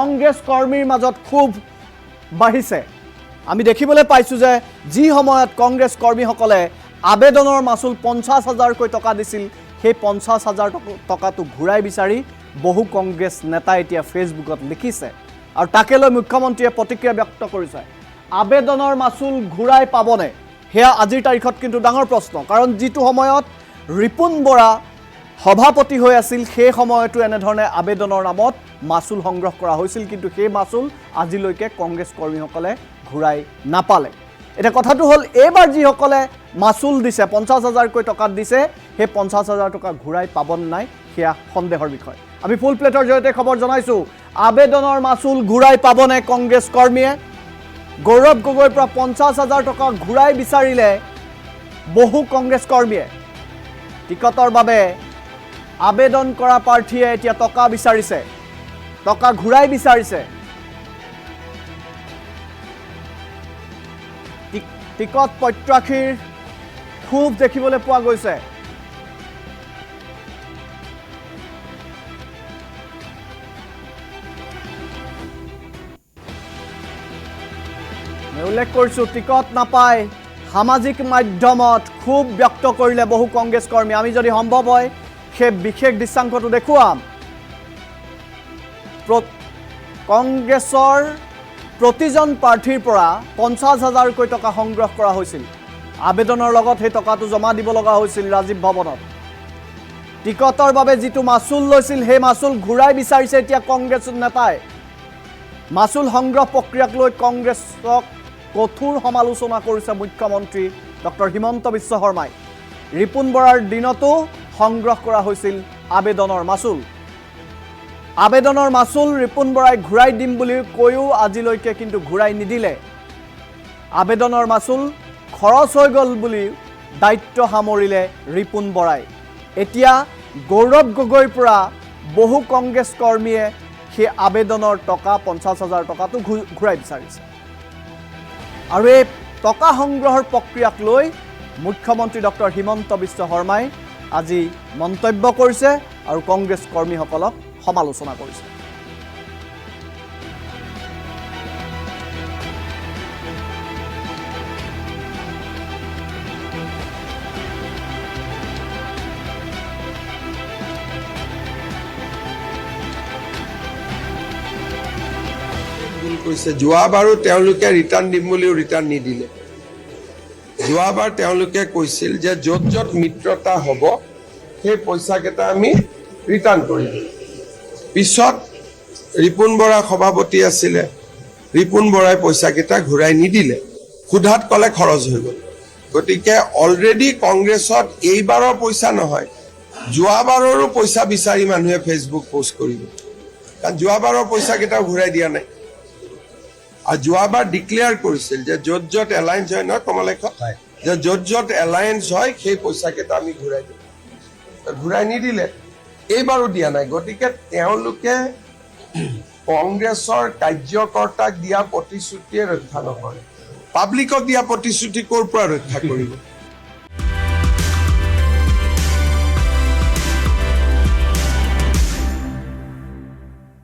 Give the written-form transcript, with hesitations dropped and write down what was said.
কংগ্ৰেছ কৰ্মীৰ মাজত ক্ষোভ বাঢ়িছে আমি দেখিবলৈ পাইছোঁ যে যি সময়ত কংগ্ৰেছ কৰ্মীসকলে আবেদনৰ মাচুল 50,000কৈ টকা দিছিল সেই 50,000 টকাটো ঘূৰাই বিচাৰি বহু কংগ্ৰেছ নেতাই এতিয়া ফেচবুকত লিখিছে আৰু তাকে লৈ মুখ্যমন্ত্ৰীয়ে প্ৰতিক্ৰিয়া ব্যক্ত কৰিছে আবেদনৰ মাচুল ঘূৰাই পাবনে হেয়া আজিৰ তাৰিখত কিন্তু ডাঙৰ প্ৰশ্ন কাৰণ যিটো সময়ত ৰিপুন বৰা সভাপতি হৈ আছিল সেই সময়তো এনেধৰণে আবেদনৰ নামত মাচুল সংগ্ৰহ কৰা হৈছিল কিন্তু সেই মাচুল আজিলৈকে কংগ্ৰেছ কৰ্মীসকলে ঘূৰাই নাপালে এটা কথাটো হ'ল এবাৰ যিসকলে মাচুল দিছে 50,000কৈ টকা দিছে সেই 50,000 টকা ঘূৰাই পাবন নাই হেয়া সন্দেহৰ বিষয় আমি ফুল প্লেটৰ জৰিয়তে খবৰ জনাইছো আবেদনৰ মাচুল ঘূৰাই পাবনে কংগ্ৰেছ কৰ্মীয়ে গৌৰৱ গগৈৰ পৰা 50,000 টকা ঘূৰাই বিচাৰিলে বহু কংগ্ৰেছ কৰ্মীয়ে টিকটৰ বাবে আবেদন কৰা প্ৰাৰ্থীয়ে এতিয়া টকা বিচাৰিছে টকা ঘূৰাই বিচাৰিছে টিকট প্ৰত্যাশীৰ খুব দেখিবলৈ পোৱা গৈছে মই উল্লেখ কৰিছোঁ টিকট নাপায় সামাজিক মাধ্যমত খুব ব্যক্ত কৰিলে বহু কংগ্ৰেছ কৰ্মী আমি যদি সম্ভৱ হয় সেই বিশেষ দৃশ্যাংশটো দেখুৱাম কংগ্ৰেছৰ প্ৰতিজন প্ৰাৰ্থীৰ পৰা 50,000কৈ টকা সংগ্ৰহ কৰা হৈছিল আবেদনৰ লগত সেই টকাটো জমা দিব লগা হৈছিল ৰাজীৱ ভৱনত টিকটৰ বাবে যিটো মাচুল লৈছিল সেই মাচুল ঘূৰাই বিচাৰিছে এতিয়া কংগ্ৰেছ নেতাই মাচুল সংগ্ৰহ প্ৰক্ৰিয়াক লৈ কংগ্ৰেছক কঠোৰ সমালোচনা কৰিছে মুখ্যমন্ত্ৰী ডক্টৰ হিমন্ত বিশ্ব শৰ্মাই ৰিপুন বৰাৰ দিনতো সংগ্ৰহ কৰা হৈছিল আবেদনৰ মাচুল ৰিপুন বৰাই ঘূৰাই দিম বুলি কৈও আজিলৈকে কিন্তু ঘূৰাই নিদিলে আবেদনৰ মাচুল খৰচ হৈ গ'ল বুলি দায়িত্ব সামৰিলে ৰিপুন বৰাই এতিয়া গৌৰৱ গগৈৰ পৰা বহু কংগ্ৰেছ কৰ্মীয়ে সেই আবেদনৰ টকা 50,000 টকাটো ঘূৰাই বিচাৰিছে আৰু এই টকা সংগ্ৰহৰ প্ৰক্ৰিয়াক লৈ মুখ্যমন্ত্ৰী ডক্টৰ হিমন্ত বিশ্ব শৰ্মাই আজি মন্তব্য কৰিছে আৰু কংগ্ৰেছ কৰ্মীসকলক সমালোচনা কৰিছে কৈছে যোৱাবাৰো তেওঁলোকে ৰিটাৰ্ণ দিম বুলিও ৰিটাৰ্ণ নিদিলে যোৱাবাৰ তেওঁলোকে কৈছিল যে য'ত য'ত মিত্ৰতা হ'ব সেই পইচাকেইটা আমি ৰিটাৰ্ণ কৰিম পিছত ৰিপুন বৰা সভাপতি আছিলে ৰিপুন বৰাই পইচাকেইটা ঘূৰাই নিদিলে সুধাত ক'লে খৰচ হৈ গ'ল গতিকে অলৰেডি কংগ্ৰেছত এইবাৰৰ পইচা নহয় যোৱাবাৰৰো পইচা বিচাৰি মানুহে ফেচবুক পোষ্ট কৰিব কাৰণ যোৱাবাৰৰ পইচাকেইটা ঘূৰাই দিয়া নাই আৰু যোৱাবাৰ ডিক্লেয়াৰ কৰিছিল যে য'ত য'ত এলায়েন্স হয় নহয় কমলেশ যে য'ত য'ত এলায়েন্স হয় সেই পইচাকেইটা আমি ঘূৰাই দিম ঘূৰাই নিদিলে এইবাৰো দিয়া নাই গতিকে তেওঁলোকে কংগ্ৰেছৰ কাৰ্যকৰ্তাক দিয়া প্ৰতিশ্ৰুতিয়ে ৰক্ষা নকৰে পাব্লিকক দিয়া প্ৰতিশ্ৰুতি ক'ৰ পৰা ৰক্ষা কৰিব